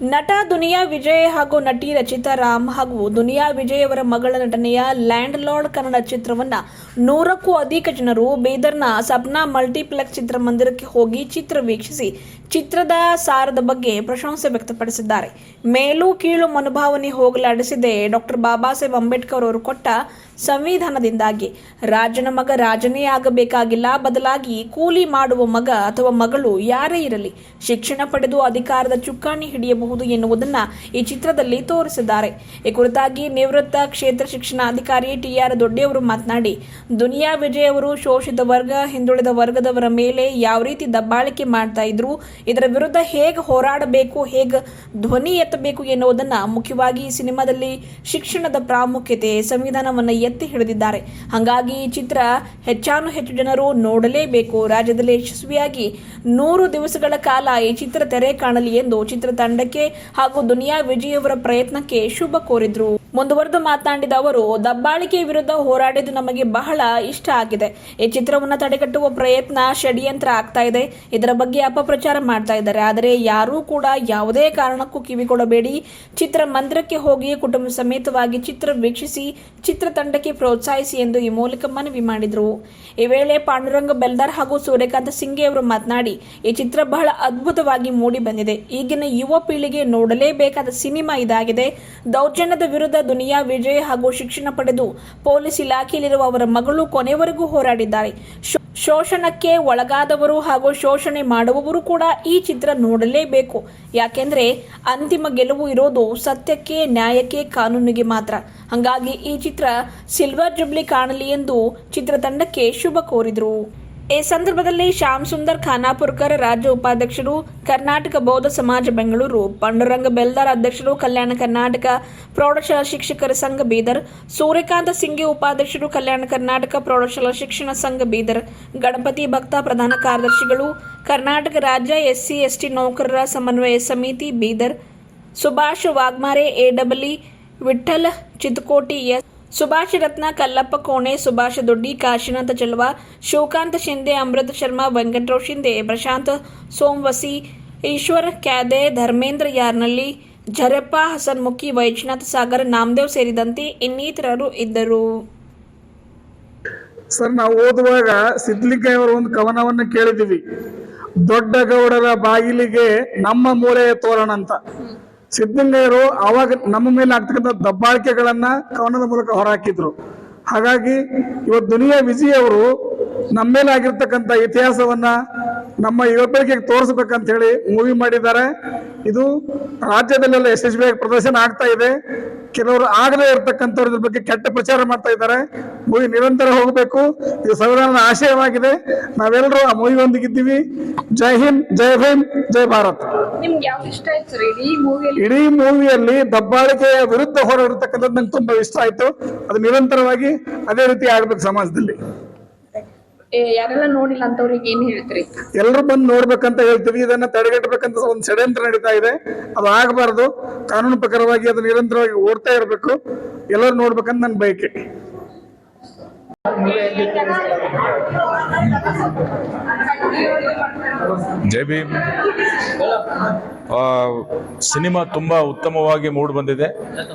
ನಟ ದುನಿಯಾ ವಿಜಯ್ ಹಾಗೂ ನಟಿ ರಚಿತಾ ರಾಮ್ ಹಾಗೂ ದುನಿಯಾ ವಿಜಯ್ ಅವರ ಮಗಳ ನಟನೆಯ ಲ್ಯಾಂಡ್ ಲಾರ್ಡ್ ಕನ್ನಡ ಚಿತ್ರವನ್ನ 100ಕ್ಕೂ ಅಧಿಕ ಜನರು ಬೀದರ್ನ ಸಪ್ನಾ ಮಲ್ಟಿಪ್ಲೆಕ್ಸ್ ಚಿತ್ರಮಂದಿರಕ್ಕೆ ಹೋಗಿ ಚಿತ್ರ ವೀಕ್ಷಿಸಿ ಚಿತ್ರದ ಸಾರದ ಬಗ್ಗೆ ಪ್ರಶಂಸೆ ವ್ಯಕ್ತಪಡಿಸಿದ್ದಾರೆ. ಮೇಲು ಕೀಳು ಮನೋಭಾವನೆ ಹೋಗಲಾಡಿಸಿದೆ ಡಾಕ್ಟರ್ ಬಾಬಾ ಸಾಹೇಬ್ ಅಂಬೇಡ್ಕರ್ ಅವರು ಕೊಟ್ಟ ಸಂವಿಧಾನದಿಂದಾಗಿ. ರಾಜನ ಮಗ ರಾಜನೇ ಆಗಬೇಕಾಗಿಲ್ಲ, ಬದಲಾಗಿ ಕೂಲಿ ಮಾಡುವ ಮಗ ಅಥವಾ ಮಗಳು ಯಾರೇ ಇರಲಿ ಶಿಕ್ಷಣ ಪಡೆದು ಅಧಿಕಾರದ ಚುಕ್ಕಾಣಿ ಹಿಡಿಯಬಹುದು ಎನ್ನುವುದನ್ನು ಈ ಚಿತ್ರದಲ್ಲಿ ತೋರಿಸಿದ್ದಾರೆ. ಈ ಕುರಿತಾಗಿ ನಿವೃತ್ತ ಕ್ಷೇತ್ರ ಶಿಕ್ಷಣಾಧಿಕಾರಿ ಟಿ.ಆರ್. ದೊಡ್ಡಿಯವರು ಮಾತನಾಡಿ, ದುನಿಯಾ ವಿಜಯ್ ಅವರು ಶೋಷಿತ ವರ್ಗ, ಹಿಂದುಳಿದ ವರ್ಗದವರ ಮೇಲೆ ಯಾವ ರೀತಿ ದಬ್ಬಾಳಿಕೆ ಮಾಡ್ತಾ ಇದ್ರು, ಇದರ ವಿರುದ್ಧ ಹೇಗೆ ಹೋರಾಡಬೇಕು, ಹೇಗೆ ಧ್ವನಿ ಎತ್ತಬೇಕು ಎನ್ನುವುದನ್ನು ಮುಖ್ಯವಾಗಿ ಈ ಸಿನಿಮಾದಲ್ಲಿ ಶಿಕ್ಷಣದ ಪ್ರಾಮುಖ್ಯತೆ, ಸಂವಿಧಾನವನ್ನು ಎತ್ತಿ ಹಿಡಿದಿದ್ದಾರೆ. ಹಾಗಾಗಿ ಈ ಚಿತ್ರ ಹೆಚ್ಚಾನು ಹೆಚ್ಚು ಜನರು ನೋಡಲೇಬೇಕು. ರಾಜ್ಯದಲ್ಲಿ ಯಶಸ್ವಿಯಾಗಿ 100 ದಿವಸಗಳ ಕಾಲ ಈ ಚಿತ್ರ ತೆರೆ ಕಾಣಲಿ ಎಂದು ಚಿತ್ರತಂಡಕ್ಕೆ ಹಾಗೂ ದುನಿಯಾ ವಿಜಯ್ ಅವರ ಪ್ರಯತ್ನಕ್ಕೆ ಶುಭ ಕೋರಿದ್ರು. ಮುಂದುವರೆದು ಮಾತನಾಡಿದ ಅವರು, ದಬ್ಬಾಳಿಕೆ ವಿರುದ್ಧ ಹೋರಾಡಿದ್ದು ನಮಗೆ ಬಹಳ ಇಷ್ಟ ಆಗಿದೆ. ಈ ಚಿತ್ರವನ್ನು ತಡೆಗಟ್ಟುವ ಪ್ರಯತ್ನ ಷಡ್ಯಂತ್ರ ಆಗ್ತಾ ಇದೆ. ಇದರ ಬಗ್ಗೆ ಅಪಪ್ರಚಾರ ಮಾಡ್ತಾ ಇದ್ದಾರೆ. ಆದರೆ ಯಾರೂ ಕೂಡ ಯಾವುದೇ ಕಾರಣಕ್ಕೂ ಕಿವಿಗೊಡಬೇಡಿ. ಚಿತ್ರಮಂದಿರಕ್ಕೆ ಹೋಗಿ ಕುಟುಂಬ ಸಮೇತವಾಗಿ ಚಿತ್ರ ವೀಕ್ಷಿಸಿ ಚಿತ್ರತಂಡಕ್ಕೆ ಪ್ರೋತ್ಸಾಹಿಸಿ ಎಂದು ಈ ಮೂಲಕ ಮನವಿ ಮಾಡಿದರು. ಈ ವೇಳೆ ಪಾಂಡುರಂಗ ಬೆಲ್ದಾರ್ ಹಾಗೂ ಸೂರ್ಯಕಾಂತ ಸಿಂಗೆ ಅವರು ಮಾತನಾಡಿ, ಈ ಚಿತ್ರ ಬಹಳ ಅದ್ಭುತವಾಗಿ ಮೂಡಿ ಬಂದಿದೆ. ಈಗಿನ ಯುವ ಪೀಳಿಗೆ ನೋಡಲೇಬೇಕಾದ ಸಿನಿಮಾ ಇದಾಗಿದೆ. ದೌರ್ಜನ್ಯದ ವಿರುದ್ಧ ದುನಿಯಾ ವಿಜಯ್ ಹಾಗೂ ಶಿಕ್ಷಣ ಪಡೆದು ಪೊಲೀಸ್ ಇಲಾಖೆಯಲ್ಲಿರುವ ಅವರ ಮಗಳು ಕೊನೆವರೆಗೂ ಹೋರಾಡಿದ್ದಾರೆ. ಶೋಷಣಕ್ಕೆ ಒಳಗಾದವರು ಹಾಗೂ ಶೋಷಣೆ ಮಾಡುವವರು ಕೂಡ ಈ ಚಿತ್ರ ನೋಡಲೇಬೇಕು. ಯಾಕೆಂದ್ರೆ ಅಂತಿಮ ಗೆಲುವು ಇರೋದು ಸತ್ಯಕ್ಕೆ, ನ್ಯಾಯಕ್ಕೆ, ಕಾನೂನಿಗೆ ಮಾತ್ರ. ಹಾಗಾಗಿ ಈ ಚಿತ್ರ ಸಿಲ್ವರ್ ಜುಬ್ಲಿ ಕಾಣಲಿ ಎಂದು ಚಿತ್ರತಂಡಕ್ಕೆ ಶುಭ ಕೋರಿದರು. ಈ ಸಂದರ್ಭದಲ್ಲಿ ಶ್ಯಾಮ್ ಸುಂದರ್ ಖಾನಾಪುರ್ಕರ್ ರಾಜ್ಯ ಉಪಾಧ್ಯಕ್ಷರು, ಕರ್ನಾಟಕ ಬೌದ್ಧ ಸಮಾಜ ಬೆಂಗಳೂರು, ಪಾಂಡುರಂಗ ಬೆಲ್ದಾರ್ ಅಧ್ಯಕ್ಷರು, ಕಲ್ಯಾಣ ಕರ್ನಾಟಕ ಪ್ರೌಢಶಾಲಾ ಶಿಕ್ಷಕರ ಸಂಘ ಬೀದರ್, ಸೂರ್ಯಕಾಂತ ಸಿಂಗೆ ಉಪಾಧ್ಯಕ್ಷರು, ಕಲ್ಯಾಣ ಕರ್ನಾಟಕ ಪ್ರೌಢಶಾಲಾ ಶಿಕ್ಷಣ ಸಂಘ ಬೀದರ್, ಗಣಪತಿ ಭಕ್ತ ಪ್ರಧಾನ ಕಾರ್ಯದರ್ಶಿಗಳು, ಕರ್ನಾಟಕ ರಾಜ್ಯ SC/ST ನೌಕರರ ಸಮನ್ವಯ ಸಮಿತಿ ಬೀದರ್, ಸುಭಾಷ್ ವಾಗ್ಮಾರೆ AWE, ವಿಠ್ಠಲ್ ಚಿತ್ಕೋಟಿ, ಸುಭಾಷ್ ರತ್ನ, ಕಲ್ಲಪ್ಪ ಕೋಣೆ, ಸುಭಾಷ್ ದೊಡ್ಡಿ, ಕಾಶಿನಾಥ ಚಲ್ವ, ಶಿವಕಾಂತ ಶಿಂದೆ, ಅಮೃತ ಶರ್ಮಾ, ವೆಂಕಟರಾವ್ ಶಿಂದೆ, ಪ್ರಶಾಂತ್ ಸೋಮವಸಿ, ಈಶ್ವರ್ ಕ್ಯಾದೆ, ಧರ್ಮೇಂದ್ರ ಯಾರ್ನಳ್ಳಿ, ಝರಪ್ಪ ಹಸನ್ಮುಖಿ, ವೈಜನಾಥ್ ಸಾಗರ್, ನಾಮದೇವ್ ಸೇರಿದಂತೆ ಇನ್ನಿತರರು ಇದ್ದರು. ಸರ್, ನಾವು ಓದುವಾಗ ಸಿದ್ಲಿಂಗಯ್ಯವರ ಒಂದು ಕವನವನ್ನು ಕೇಳಿದ್ದೀವಿ, ದೊಡ್ಡ ಗೌಡರ ಬಾಗಿಲಿಗೆ ನಮ್ಮ ಮೂಲೆಯ ತೋರಣ ಅಂತ. ಸಿದ್ಲಿಂಗಯ್ಯರು ಅವಾಗ ನಮ್ಮ ಮೇಲೆ ಆಗ್ತಕ್ಕಂಥ ದಬ್ಬಾಳಿಕೆಗಳನ್ನ ಕವನದ ಮೂಲಕ ಹೊರಹಾಕಿದ್ರು. ಹಾಗಾಗಿ ಇವತ್ತು ದುನಿಯಾ ವಿಜಯ್ ಅವರು ನಮ್ಮ ಮೇಲೆ ಆಗಿರ್ತಕ್ಕಂಥ ಇತಿಹಾಸವನ್ನ ನಮ್ಮ ಯುವ ಪೀಳಿಗೆಗೆ ತೋರಿಸ್ಬೇಕಂತ ಹೇಳಿ ಮೂವಿ ಮಾಡಿದ್ದಾರೆ. ಇದು ರಾಜ್ಯದಲ್ಲೆಲ್ಲ ಯಶಸ್ವಿಯಾಗಿ ಪ್ರದರ್ಶನ ಆಗ್ತಾ ಇದೆ. ಕೆಲವರು ಆಗದೇ ಇರತಕ್ಕಂಥವ್ರ ಬಗ್ಗೆ ಕೆಟ್ಟ ಪ್ರಚಾರ ಮಾಡ್ತಾ ಇದ್ದಾರೆ. ಮೂವಿ ನಿರಂತರ ಹೋಗಬೇಕು, ಇದು ಸಂವಿಧಾನದ ಆಶಯವಾಗಿದೆ. ನಾವೆಲ್ಲರೂ ಆ ಮೂವಿ ಒಂದಿಗಿದ್ದೀವಿ. ಜೈ ಹಿಂದ್, ಜೈ ಭೀಮ್, ಜೈ ಭಾರತ್. ಇಡೀ ಮೂವಿಯಲ್ಲಿ ದಬ್ಬಾಳಿಕೆಯ ವಿರುದ್ಧ ಹೋರಾಡಿರ್ತಕ್ಕಂಥದ್ದು ನಂಗೆ ತುಂಬಾ ಇಷ್ಟ ಆಯ್ತು. ಅದು ನಿರಂತರವಾಗಿ ಅದೇ ರೀತಿ ಆಗ್ಬೇಕು ಸಮಾಜದಲ್ಲಿ. ಯಾರೆಲ್ಲ ನೋಡಿಲ್ಲ ಅಂತವ್ರಿಗೆ ಏನ್ ಹೇಳ್ತೀರಿ? ಎಲ್ಲರೂ ಬಂದು ನೋಡ್ಬೇಕಂತ ಹೇಳ್ತೀವಿ. ಇದನ್ನ ತಡೆಗಟ್ಟಬೇಕಂತ ಒಂದು ಷಡ್ಯಂತ್ರ ನಡೀತಾ ಇದೆ. ಅದು ಆಗಬಾರ್ದು. ಕಾನೂನು ಪ್ರಕಾರವಾಗಿ ಅದು ನಿರಂತರವಾಗಿ ಓಡ್ತಾ ಇರಬೇಕು. ಎಲ್ಲರೂ ನೋಡ್ಬೇಕಂತ ನನ್ನ ಬಯಕೆ. ಜೈ ಭೀಮ್. ಸಿನಿಮಾ ತುಂಬಾ ಉತ್ತಮವಾಗಿ ಮೂಡಿ ಬಂದಿದೆ.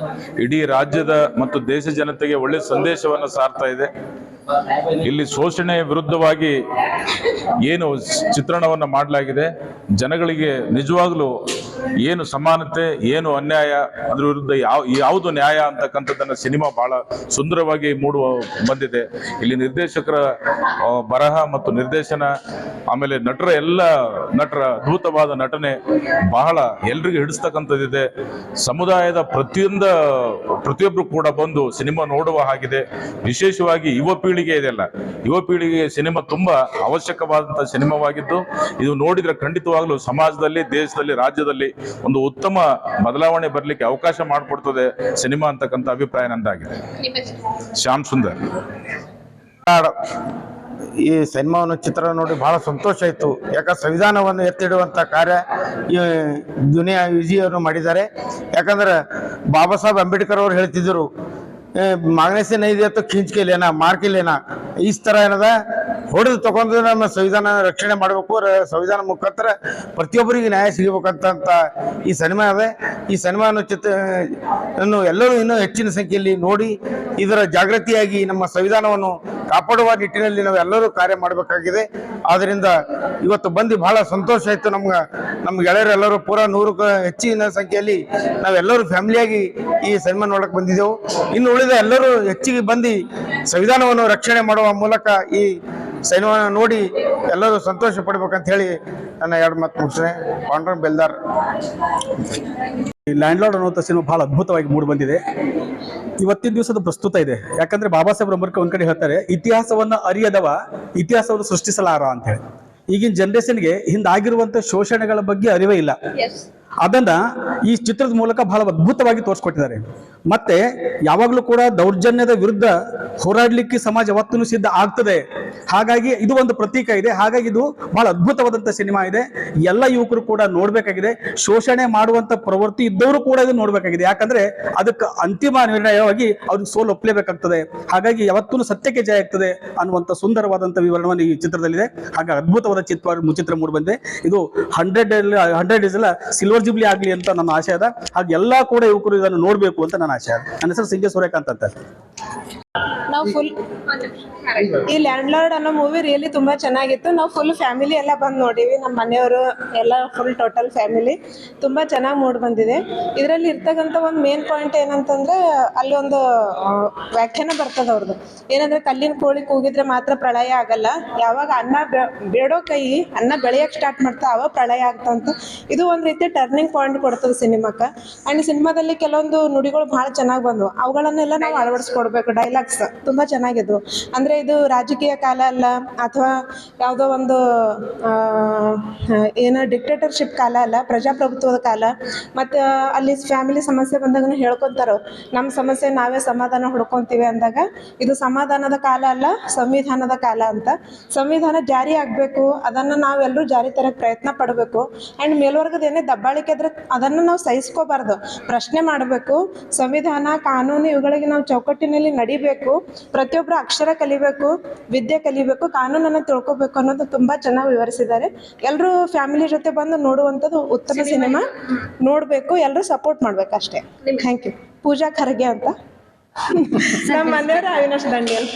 ಇಡೀ ರಾಜ್ಯದ ಮತ್ತು ದೇಶ ಜನತೆಗೆ ಒಳ್ಳೆ ಸಂದೇಶವನ್ನು ಸಾರ್ತಾ ಇದೆ. ಇಲ್ಲಿ ಶೋಷಣೆಯ ವಿರುದ್ಧವಾಗಿ ಏನು ಚಿತ್ರಣವನ್ನು ಮಾಡಲಾಗಿದೆ, ಜನಗಳಿಗೆ ನಿಜವಾಗ್ಲೂ ಏನು ಸಮಾನತೆ, ಏನು ಅನ್ಯಾಯ, ಅದ್ರ ವಿರುದ್ಧ ಯಾವುದು ನ್ಯಾಯ ಅಂತಕ್ಕಂಥದ್ದನ್ನು ಸಿನಿಮಾ ಬಹಳ ಸುಂದರವಾಗಿ ಬಂದಿದೆ. ಇಲ್ಲಿ ನಿರ್ದೇಶಕರ ಬರಹ ಮತ್ತು ನಿರ್ದೇಶನ, ಆಮೇಲೆ ಎಲ್ಲ ನಟರ ಅದ್ಭುತವಾದ ನಟನೆ ಬಹಳ ಎಲ್ರಿಗೂ ಹಿಡಿಸ್ತಕ್ಕಂಥದ್ದಿದೆ. ಸಮುದಾಯದ ಪ್ರತಿಯೊಬ್ಬರು ಕೂಡ ಬಂದು ಸಿನಿಮಾ ನೋಡುವ ಹಾಗಿದೆ. ವಿಶೇಷವಾಗಿ ಯುವ ಪೀಳಿಗೆ ಇದೆಲ್ಲ, ಯುವ ಪೀಳಿಗೆಗೆ ಸಿನಿಮಾ ತುಂಬಾ ಅವಶ್ಯಕವಾದಂತಹ ಸಿನಿಮಾವಾಗಿದ್ದು, ಇದು ನೋಡಿದ್ರೆ ಖಂಡಿತವಾಗ್ಲೂ ಸಮಾಜದಲ್ಲಿ, ದೇಶದಲ್ಲಿ, ರಾಜ್ಯದಲ್ಲಿ ಒಂದು ಉತ್ತಮ ಬದಲಾವಣೆ ಬರಲಿಕ್ಕೆ ಅವಕಾಶ ಮಾಡಿಕೊಡ್ತದೆ ಸಿನಿಮಾ ಅಂತಕ್ಕಂಥ ಅಭಿಪ್ರಾಯ ನಂದಾಗಿದೆ. ಶ್ಯಾಮ್ ಸುಂದರ್. ಈ ಸಿನಿಮಾವನ್ನು ಚಿತ್ರ ನೋಡಿ ಬಹಳ ಸಂತೋಷ ಆಯಿತು. ಯಾಕಂದ್ರೆ ಸಂವಿಧಾನವನ್ನು ಎತ್ತಿಡುವಂಥ ಕಾರ್ಯ ಈ ದುನಿಯಾ ವಿಜಯ್ ಅವರು ಮಾಡಿದ್ದಾರೆ. ಯಾಕಂದ್ರೆ ಬಾಬಾ ಸಾಹೇಬ್ ಅಂಬೇಡ್ಕರ್ ಅವರು ಹೇಳ್ತಿದ್ರು, मांगने से नहीं दिया तो खींच के लेना, मार के लेना. इस तरह ಏನದ ಹೊಡೆದು ತಗೊಂಡು ನಮ್ಮ ಸಂವಿಧಾನ ರಕ್ಷಣೆ ಮಾಡಬೇಕು, ಸಂವಿಧಾನ ಮುಖಾಂತರ ಪ್ರತಿಯೊಬ್ಬರಿಗೆ ನ್ಯಾಯ ಸಿಗಬೇಕಂತ ಈ ಸಿನಿಮಾ ಇದೆ. ಈ ಸಿನಿಮಾವನ್ನು ಎಲ್ಲರೂ ಇನ್ನೂ ಹೆಚ್ಚಿನ ಸಂಖ್ಯೆಯಲ್ಲಿ ನೋಡಿ ಇದರ ಜಾಗೃತಿಯಾಗಿ ನಮ್ಮ ಸಂವಿಧಾನವನ್ನು ಕಾಪಾಡುವ ನಿಟ್ಟಿನಲ್ಲಿ ನಾವು ಎಲ್ಲರೂ ಕಾರ್ಯ ಮಾಡಬೇಕಾಗಿದೆ. ಆದ್ದರಿಂದ ಇವತ್ತು ಬಂದು ಬಹಳ ಸಂತೋಷ ಆಯಿತು. ನಮ್ಮ ಗೆಳೆಯರೆಲ್ಲರೂ ಪೂರ 100ಕ್ಕೂ ಹೆಚ್ಚಿನ ಸಂಖ್ಯೆಯಲ್ಲಿ ನಾವೆಲ್ಲರೂ ಫ್ಯಾಮಿಲಿಯಾಗಿ ಈ ಸಿನಿಮಾ ನೋಡಕ್ಕೆ ಬಂದಿದ್ದೆವು. ಇನ್ನು ಉಳಿದ ಎಲ್ಲರೂ ಹೆಚ್ಚಿಗೆ ಬಂದು ಸಂವಿಧಾನವನ್ನು ರಕ್ಷಣೆ ಮಾಡುವ ಮೂಲಕ ಈ ಸಿನಿಮಾ ನೋಡಿ ಎಲ್ಲರೂ ಸಂತೋಷ ಪಡ್ಬೇಕಂತ ಹೇಳಿ ನನ್ನ 2 ಮಾತು ಮುಗಿಸ್ತೇನೆ. ಪಾಂಡುರಂಗ್ ಬೆಲ್ದಾರ್. ಈ ಲ್ಯಾಂಡ್ ಲಾರ್ಡ್ ಅನ್ನುವಂಥ ಸಿನಿಮಾ ಬಹಳ ಅದ್ಭುತವಾಗಿ ಮೂಡಿ ಬಂದಿದೆ. ಇವತ್ತಿನ ದಿವಸದ ಪ್ರಸ್ತುತ ಇದೆ. ಯಾಕಂದ್ರೆ ಬಾಬಾ ಸಾಹೇಬ್ ಅಂಬೇಡ್ಕರ್ ಒಂದ್ ಕಡೆ ಹೇಳ್ತಾರೆ, ಇತಿಹಾಸವನ್ನ ಅರಿಯದವ ಇತಿಹಾಸವನ್ನು ಸೃಷ್ಟಿಸಲಾರ ಅಂತ ಹೇಳಿ. ಈಗಿನ ಜನರೇಷನ್ಗೆ ಹಿಂದಾಗಿರುವಂತ ಶೋಷಣೆಗಳ ಬಗ್ಗೆ ಅರಿವೇ ಇಲ್ಲ. ಅದನ್ನ ಈ ಚಿತ್ರದ ಮೂಲಕ ಬಹಳ ಅದ್ಭುತವಾಗಿ ತೋರಿಸ್ಕೊಟ್ಟಿದ್ದಾರೆ. ಮತ್ತೆ ಯಾವಾಗಲೂ ಕೂಡ ದೌರ್ಜನ್ಯದ ವಿರುದ್ಧ ಹೋರಾಡ್ಲಿಕ್ಕೆ ಸಮಾಜ ಯಾವತ್ತೂ ಸಿದ್ಧ ಆಗ್ತದೆ. ಹಾಗಾಗಿ ಇದು ಒಂದು ಪ್ರತೀಕ ಇದೆ. ಹಾಗಾಗಿ ಇದು ಬಹಳ ಅದ್ಭುತವಾದಂತ ಸಿನಿಮಾ ಇದೆ. ಎಲ್ಲ ಯುವಕರು ಕೂಡ ನೋಡ್ಬೇಕಾಗಿದೆ. ಶೋಷಣೆ ಮಾಡುವಂತ ಪ್ರವೃತ್ತಿ ಇದ್ದವರು ಕೂಡ ಇದು ನೋಡ್ಬೇಕಾಗಿದೆ. ಯಾಕಂದ್ರೆ ಅದಕ್ಕೆ ಅಂತಿಮ ನಿರ್ಣಯವಾಗಿ ಅವ್ರಿಗೆ ಸೋಲು ಒಪ್ಪಲೇಬೇಕಾಗ್ತದೆ. ಹಾಗಾಗಿ ಯಾವತ್ತೂ ಸತ್ಯಕ್ಕೆ ಜಯ ಆಗ್ತದೆ ಅನ್ನುವಂಥ ಸುಂದರವಾದಂಥ ವಿವರಣವನ್ನು ಈ ಚಿತ್ರದಲ್ಲಿದೆ. ಹಾಗೆ ಅದ್ಭುತವಾದ ಚಿತ್ರ ಮೂಡಿ ಬಂದಿದೆ. ಇದು 100 ಡೇಸ್ ಎಲ್ಲ ಸಿಲ್ವರ್ ಜುಬ್ಲಿ ಆಗ್ಲಿ ಅಂತ ನನ್ನ ಆಶೆ ಅದ. ಹಾಗೆ ಎಲ್ಲಾ ಕೂಡ ಯುವಕರು ಇದನ್ನು ನೋಡ್ಬೇಕು ಅಂತ ನನ್ನ ಆಶೆ ಅದ. ನನ್ನ ಹೆಸರು ಸಿಂಗೇ ಸೂರ್ಯಕಾಂತ್ ಅಂತ. ನಾವು ಫುಲ್ ಈ ಲ್ಯಾಂಡ್ ಲಾರ್ಡ್ ಅನ್ನೋ ಮೂವಿ ರಿಯಲಿ ತುಂಬಾ ಚೆನ್ನಾಗಿತ್ತು. ನಾವು ಫುಲ್ ಫ್ಯಾಮಿಲಿ ಎಲ್ಲ ಬಂದು ನೋಡಿವಿ. ನಮ್ಮ ಮನೆಯವರು ಎಲ್ಲ ಫುಲ್ ಟೋಟಲ್ ಫ್ಯಾಮಿಲಿ ತುಂಬಾ ಚೆನ್ನಾಗಿ ಮೂಡ್ ಬಂದಿದೆ. ಇದರಲ್ಲಿ ಇರ್ತಕ್ಕಂಥ ಒಂದು ಮೇನ್ ಪಾಯಿಂಟ್ ಏನಂತಂದ್ರೆ ಅಲ್ಲಿ ಒಂದು ವ್ಯಾಖ್ಯಾನ ಬರ್ತದೆ ಅವ್ರದ್ದು. ಏನಂದ್ರೆ ಕಲ್ಲಿನ ಕೋಳಿ ಕೂಗಿದ್ರೆ ಮಾತ್ರ ಪ್ರಳಯ ಆಗಲ್ಲ, ಯಾವಾಗ ಅನ್ನ ಬೇಡೋ ಕೈ ಅನ್ನ ಬೆಳೆಯಕ್ಕೆ ಸ್ಟಾರ್ಟ್ ಮಾಡ್ತಾ ಅವಾಗ ಪ್ರಳಯ ಆಗ್ತಂತ. ಇದು ಒಂದು ರೀತಿ ಟರ್ನಿಂಗ್ ಪಾಯಿಂಟ್ ಕೊಡ್ತದೆ ಸಿನಿಮಾಕ್ಕೆ. ಆ್ಯಂಡ್ ಸಿನಿಮಾದಲ್ಲಿ ಕೆಲವೊಂದು ನುಡಿಗಳು ಭಾಳ ಚೆನ್ನಾಗಿ ಬಂದವು. ಅವುಗಳನ್ನೆಲ್ಲ ನಾವು ಅಳವಡಿಸ್ಕೊಡ್ಬೇಕು. ಡೈಲಾಗ್ಸ್ ತುಂಬ ಚೆನ್ನಾಗಿದ್ವು. ಅಂದರೆ ಇದು ರಾಜಕೀಯ ಕಾಲ ಅಲ್ಲ ಅಥವಾ ಯಾವುದೋ ಒಂದು ಏನೋ ಡಿಕ್ಟೇಟರ್ಶಿಪ್ ಕಾಲ ಅಲ್ಲ, ಪ್ರಜಾಪ್ರಭುತ್ವದ ಕಾಲ. ಮತ್ತು ಅಲ್ಲಿ ಫ್ಯಾಮಿಲಿ ಸಮಸ್ಯೆ ಬಂದಾಗ ಹೇಳ್ಕೊತಾರೋ ನಮ್ಮ ಸಮಸ್ಯೆ ನಾವೇ ಸಮಾಧಾನ ಹುಡ್ಕೊತೀವಿ ಅಂದಾಗ ಇದು ಸಮಾಧಾನದ ಕಾಲ ಅಲ್ಲ, ಸಂವಿಧಾನದ ಕಾಲ ಅಂತ. ಸಂವಿಧಾನ ಜಾರಿ ಆಗಬೇಕು, ಅದನ್ನು ನಾವೆಲ್ಲರೂ ಜಾರಿ ತರಕ್ಕೆ ಪ್ರಯತ್ನ ಪಡಬೇಕು. ಆ್ಯಂಡ್ ಮೇಲ್ವರ್ಗದ ಏನೇ ದಬ್ಬಾಳಿಕೆ ಇದ್ರೆ ಅದನ್ನು ನಾವು ಸಹಿಸ್ಕೋಬಾರ್ದು, ಪ್ರಶ್ನೆ ಮಾಡಬೇಕು. ಸಂವಿಧಾನ ಕಾನೂನು ಇವುಗಳಿಗೆ ನಾವು ಚೌಕಟ್ಟಿನಲ್ಲಿ ನಡಿಬೇಕು. ಪ್ರತಿಯೊಬ್ಬರು ಅಕ್ಷರ ಕಲಿಬೇಕು, ವಿದ್ಯೆ ಕಲಿಬೇಕು, ಕಾನೂನನ್ನು ತಿಳ್ಕೊಬೇಕು ಅನ್ನೋದು ತುಂಬ ಚೆನ್ನಾಗಿ ವಿವರಿಸಿದ್ದಾರೆ. ಎಲ್ಲರೂ ಫ್ಯಾಮಿಲಿ ಜೊತೆ ಬಂದು ನೋಡುವಂಥದ್ದು ಉತ್ತಮ ಸಿನಿಮಾ. ನೋಡಬೇಕು, ಎಲ್ಲರೂ ಸಪೋರ್ಟ್ ಮಾಡ್ಬೇಕು ಅಷ್ಟೇ. Thank you. ಪೂಜಾ ಖರ್ಗೆ ಅಂತ ನಮ್ಮ ಮನೆಯವರು ಅವಿನಾಶ್ ದಂಡಿಯಲ್.